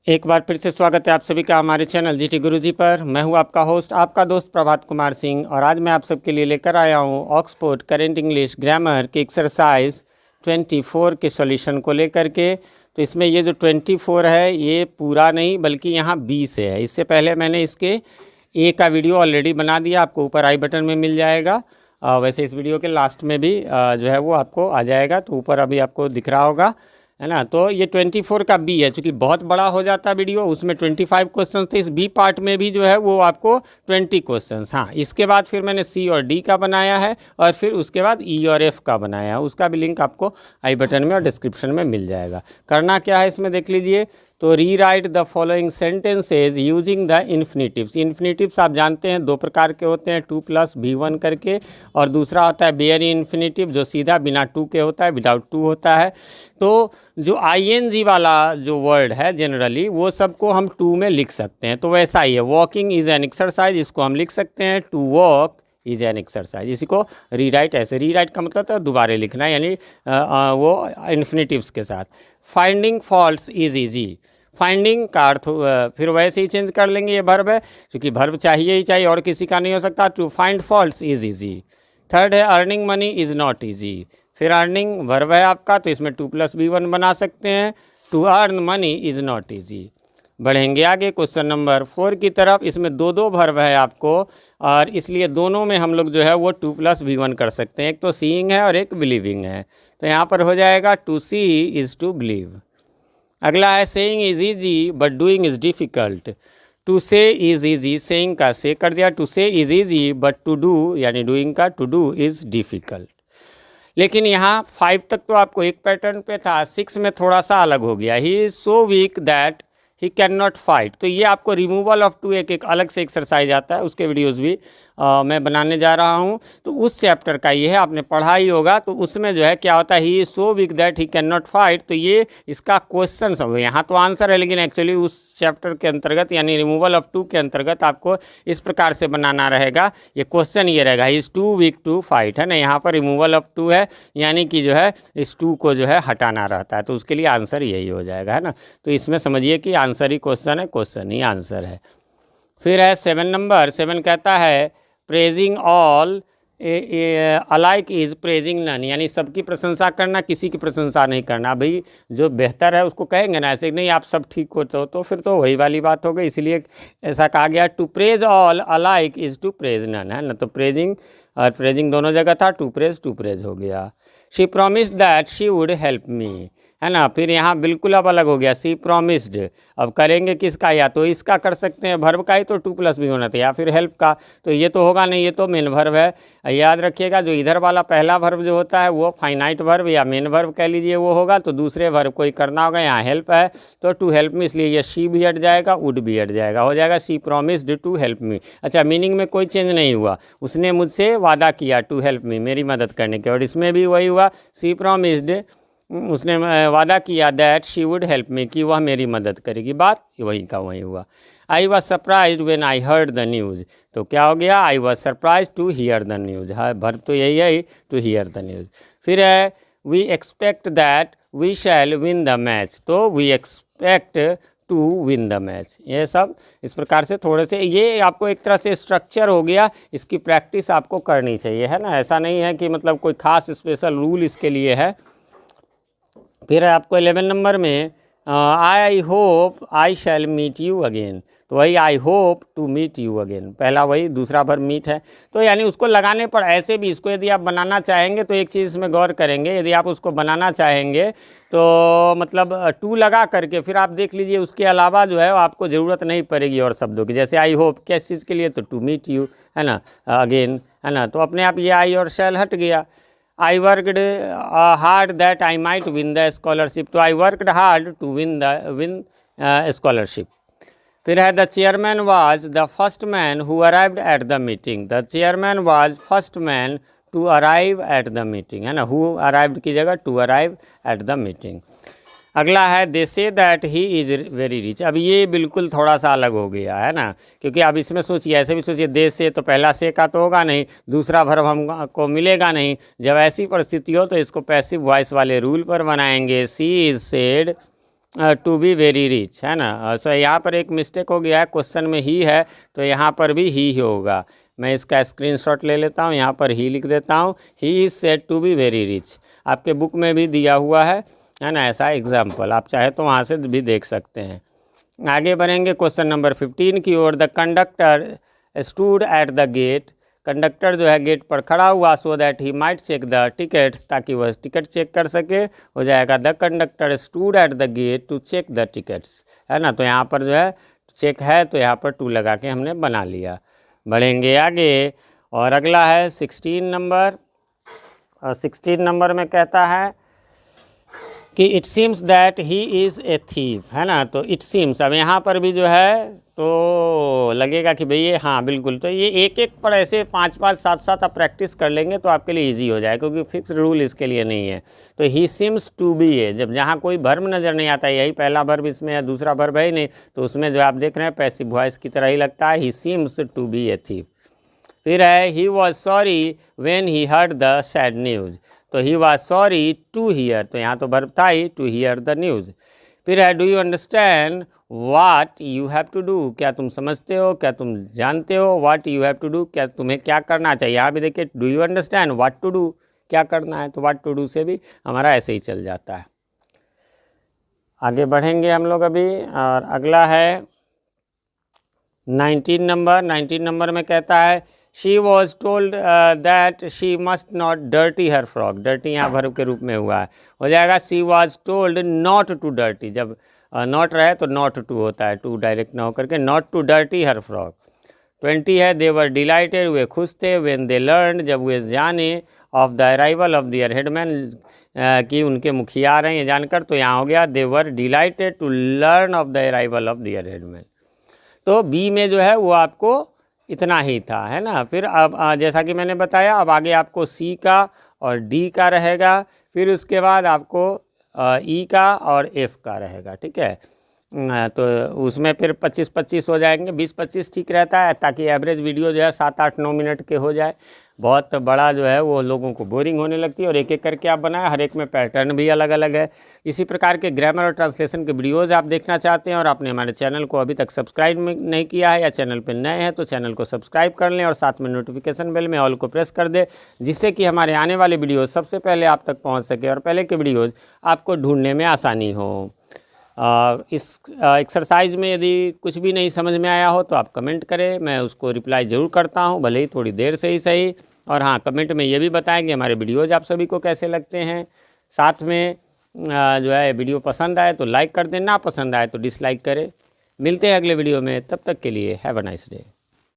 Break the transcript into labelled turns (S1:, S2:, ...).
S1: एक बार फिर से स्वागत है आप सभी का हमारे चैनल जीटी गुरुजी पर। मैं हूं आपका होस्ट, आपका दोस्त प्रभात कुमार सिंह, और आज मैं आप सबके लिए लेकर आया हूं ऑक्सफोर्ड करेंट इंग्लिश ग्रामर के एक्सरसाइज 24 के सॉल्यूशन को लेकर के। तो इसमें ये जो 24 है ये पूरा नहीं बल्कि यहाँ 20 है। इससे पहले मैंने इसके ए का वीडियो ऑलरेडी बना दिया, आपको ऊपर आई बटन में मिल जाएगा। वैसे इस वीडियो के लास्ट में भी जो है वो आपको आ जाएगा, तो ऊपर अभी आपको दिख रहा होगा, है ना। तो ये 24 का बी है, चूँकि बहुत बड़ा हो जाता वीडियो, उसमें 25 क्वेश्चन थे। इस बी पार्ट में भी जो है वो आपको 20 क्वेश्चन। हाँ, इसके बाद फिर मैंने सी और डी का बनाया है, और फिर उसके बाद ई और एफ का बनाया है। उसका भी लिंक आपको आई बटन में और डिस्क्रिप्शन में मिल जाएगा। करना क्या है इसमें देख लीजिए। तो री right the following sentences using the infinitives. Infinitives आप जानते हैं दो प्रकार के होते हैं, 2 + V1 करके, और दूसरा होता है बेयर इन्फिनेटिव जो सीधा बिना टू के होता है, विदाउट टू होता है। तो जो ING वाला जो वर्ड है जनरली वो सबको हम टू में लिख सकते हैं, तो वैसा ही है। वॉकिंग इज़ एन एक्सरसाइज, इसको हम लिख सकते हैं to walk is an exercise. इसी को रीराइट, ऐसे रीराइट का मतलब तो दोबारा लिखना है, यानी वो इन्फिनेटिव्स के साथ। Finding faults is easy, finding का अर्थ फिर वैसे ही चेंज कर लेंगे, ये वर्ब है, क्योंकि वर्ब चाहिए ही चाहिए और किसी का नहीं हो सकता। To find faults is easy. Third है earning money is not easy. फिर अर्निंग वर्ब है आपका, तो इसमें 2 + V1 बना सकते हैं। To earn money is not easy. बढ़ेंगे आगे क्वेश्चन नंबर 4 की तरफ। इसमें दो वर्ब है आपको, और इसलिए दोनों में हम लोग जो है वो 2 + V1 कर सकते हैं। एक तो सीइंग है और एक बिलीविंग है, तो यहाँ पर हो जाएगा to see is to believe. अगला है saying is easy but doing is difficult. To say is easy, saying का से कर दिया। To say is easy but to do यानी डूइंग का टू डू इज़ डिफ़िकल्ट। लेकिन यहाँ 5 तक तो आपको एक पैटर्न पे था, 6 में थोड़ा सा अलग हो गया। He is so weak that he can not fight. तो ये आपको रिमूवल ऑफ टू एक अलग से एक्सरसाइज आता है, उसके वीडियोस भी मैं बनाने जा रहा हूँ। तो उस चैप्टर का ये है, आपने पढ़ा ही होगा। तो उसमें जो है क्या होता है, he is so weak that he can not fight. तो ये इसका क्वेश्चन सब, यहाँ तो आंसर है, लेकिन एक्चुअली उस चैप्टर के अंतर्गत यानी रिमूवल ऑफ टू के अंतर्गत आपको इस प्रकार से बनाना रहेगा। ये क्वेश्चन ये रहेगा, he is too weak to fight, है ना। यहाँ पर रिमूवल ऑफ टू है, यानी कि जो है इस टू को जो है हटाना रहता है, तो उसके लिए आंसर यही हो जाएगा, है ना। तो इसमें समझिए कि आंसर ही क्वेश्चन है, क्वेश्चन ही आंसर है। फिर है 7 नंबर। 7 कहता है praising all alike is praising none, यानी सबकी प्रशंसा करना, किसी की प्रशंसा नहीं करना। भाई जो बेहतर है उसको कहेंगे ना, ऐसे नहीं आप सब ठीक हो तो फिर तो वही वाली बात हो गई। इसलिए ऐसा कहा गया to praise all alike is to praise none, है ना। तो प्रेजिंग और प्रेजिंग दोनों जगह था, टू प्रेज हो गया। She promised that she would help me, है ना। फिर यहाँ बिल्कुल अब अलग हो गया, सी प्रॉमिस्ड। अब करेंगे किसका, या तो इसका कर सकते हैं वर्ब का ही, तो 2 + V होना था, या फिर हेल्प का। तो ये तो होगा नहीं, ये तो मेन वर्ब है। याद रखिएगा जो इधर वाला पहला वर्ब जो होता है वो फाइनाइट वर्ब या मेन वर्ब कह लीजिए वो होगा, तो दूसरे वर्ब कोई करना होगा। यहाँ हेल्प है तो टू हेल्प मी, इसलिए ये शी भी हट जाएगा, वुड भी हट जाएगा, हो जाएगा सी प्रॉमिस्ड टू हेल्प मी। अच्छा, मीनिंग में कोई चेंज नहीं हुआ, उसने मुझसे वादा किया टू हेल्प मी, मेरी मदद करने के, और इसमें भी वही हुआ, सी प्रॉमिस्ड, उसने वादा किया that she would help me, कि वह मेरी मदद करेगी, बात वही का वही हुआ। I was surprise when I heard the news, तो क्या हो गया, I was surprise to hear the news. हाँ, वर्ब तो यही है, टू हियर द न्यूज़। फिर है we expect that we shall win the match, तो we expect to win the match. ये सब इस प्रकार से थोड़े से, ये आपको एक तरह से स्ट्रक्चर हो गया, इसकी प्रैक्टिस आपको करनी चाहिए, है ना। ऐसा नहीं है कि मतलब कोई खास स्पेशल रूल इसके लिए है। फिर आपको 11 नंबर में I hope I shall meet you again, तो वही I hope to meet you again, पहला वही, दूसरा वर्ब मीट है। तो यानी उसको लगाने पर ऐसे भी इसको यदि आप बनाना चाहेंगे तो एक चीज़ इसमें गौर करेंगे, यदि आप उसको बनाना चाहेंगे तो मतलब टू लगा करके फिर आप देख लीजिए, उसके अलावा जो है आपको ज़रूरत नहीं पड़ेगी और शब्दों की। जैसे आई होप किस चीज़ के लिए, तो टू मीट यू, है ना, अगेन, है ना। तो अपने आप ये आई और शैल हट गया। I worked hard that I might win the scholarship, तो I worked hard to win scholarship। फिर है the chairman was the first man who arrived at the meeting, the chairman was first man to arrive at the meeting, है ना। who arrived की जगह to arrive at the meeting। अगला है they say that he is very rich. अब ये बिल्कुल थोड़ा सा अलग हो गया, है ना, क्योंकि अब इसमें सोचिए, ऐसे भी सोचिए, दे से तो पहला से का तो होगा नहीं, दूसरा वर्ब हमको मिलेगा नहीं। जब ऐसी परिस्थिति हो तो इसको पैसिव वॉइस वाले रूल पर बनाएंगे। She is said to be very rich, है ना। सो यहाँ पर एक मिस्टेक हो गया है, क्वेश्चन में ही है तो यहाँ पर भी ही होगा। मैं इसका स्क्रीनशॉट ले लेता हूँ, यहाँ पर ही लिख देता हूँ। He is said to be very rich, आपके बुक में भी दिया हुआ है ना, ऐसा एग्जाम्पल आप चाहे तो वहाँ से भी देख सकते हैं। आगे बढ़ेंगे क्वेश्चन नंबर 15 की ओर। The conductor stood at the gate, conductor जो है गेट पर खड़ा हुआ, so that he might check the tickets, ताकि वह टिकट चेक कर सके। हो जाएगा the conductor stood at the gate to check the tickets, है ना। तो यहाँ पर जो है चेक है तो यहाँ पर टू लगा के हमने बना लिया। बढ़ेंगे आगे और अगला है 16 नंबर। और 16 नंबर में कहता है कि it seems that he is a thief, है ना। तो इट सीम्स, अब यहाँ पर भी जो है तो लगेगा कि भाई ये, हाँ बिल्कुल, तो ये एक एक पर ऐसे 5-5 7-7 आप प्रैक्टिस कर लेंगे तो आपके लिए इजी हो जाए, क्योंकि फिक्स रूल इसके लिए नहीं है। तो ही सीम्स टू बी है, जब जहाँ कोई वर्ब नज़र नहीं आता, यही पहला वर्ब इसमें है, दूसरा वर्ब है ही नहीं, तो उसमें जो आप देख रहे हैं पैसिव वॉइस की तरह ही लगता है, he seems to be a thief. फिर है he was sorry when he heard the sad news, तो he was sorry to hear, तो यहाँ तो वर्ब था ही, टू हियर द न्यूज़। फिर है do you understand what you have to do, क्या तुम समझते हो, क्या तुम जानते हो, what you have to do, क्या तुम्हें क्या करना चाहिए। यहाँ भी देखिए do you understand watt to do, क्या करना है, तो वाट टू डू से भी हमारा ऐसे ही चल जाता है। आगे बढ़ेंगे हम लोग अभी, और अगला है 19 नंबर। 19 नंबर में कहता है she was told that she must not dirty her frock, dirty यहाँ वर्ब के रूप में हुआ है, हो जाएगा she was told not to dirty, जब नॉट रहे तो नॉट टू होता है, टू डायरेक्ट ना होकर के, not to dirty her frock. 20 है दे वर डिलाइटेड, वे खुश थे, व्हेन दे लर्न, जब वे जाने, of the arrival of their headman, कि उनके मुखिया आ रहे हैं जानकर, तो यहाँ हो गया they were delighted to learn of the arrival of their headman. तो बी में जो है वो आपको इतना ही था, है ना। फिर अब जैसा कि मैंने बताया, अब आगे आपको सी का और डी का रहेगा, फिर उसके बाद आपको ई का और एफ का रहेगा, ठीक है। तो उसमें फिर 25-25 हो जाएंगे, 20-25 ठीक रहता है, ताकि एवरेज वीडियो जो है 7-8-9 मिनट के हो जाए। बहुत बड़ा जो है वो लोगों को बोरिंग होने लगती है, और एक एक करके आप बनाएं, हर एक में पैटर्न भी अलग अलग है। इसी प्रकार के ग्रामर और ट्रांसलेशन के वीडियोज़ आप देखना चाहते हैं और आपने हमारे चैनल को अभी तक सब्सक्राइब नहीं किया है, या चैनल पर नए हैं तो चैनल को सब्सक्राइब कर लें और साथ में नोटिफिकेशन बेल में ऑल को प्रेस कर दें, जिससे कि हमारे आने वाले वीडियोज़ सबसे पहले आप तक पहुँच सके और पहले के वीडियोज़ आपको ढूंढने में आसानी हो। इस एक्सरसाइज में यदि कुछ भी नहीं समझ में आया हो तो आप कमेंट करें, मैं उसको रिप्लाई ज़रूर करता हूं, भले ही थोड़ी देर से ही सही। और हाँ, कमेंट में ये भी बताएं कि हमारे वीडियोज़ आप सभी को कैसे लगते हैं। साथ में जो है वीडियो पसंद आए तो लाइक कर दें, ना पसंद आए तो डिसलाइक करें। मिलते हैं अगले वीडियो में, तब तक के लिए हैव अ नाइस डे।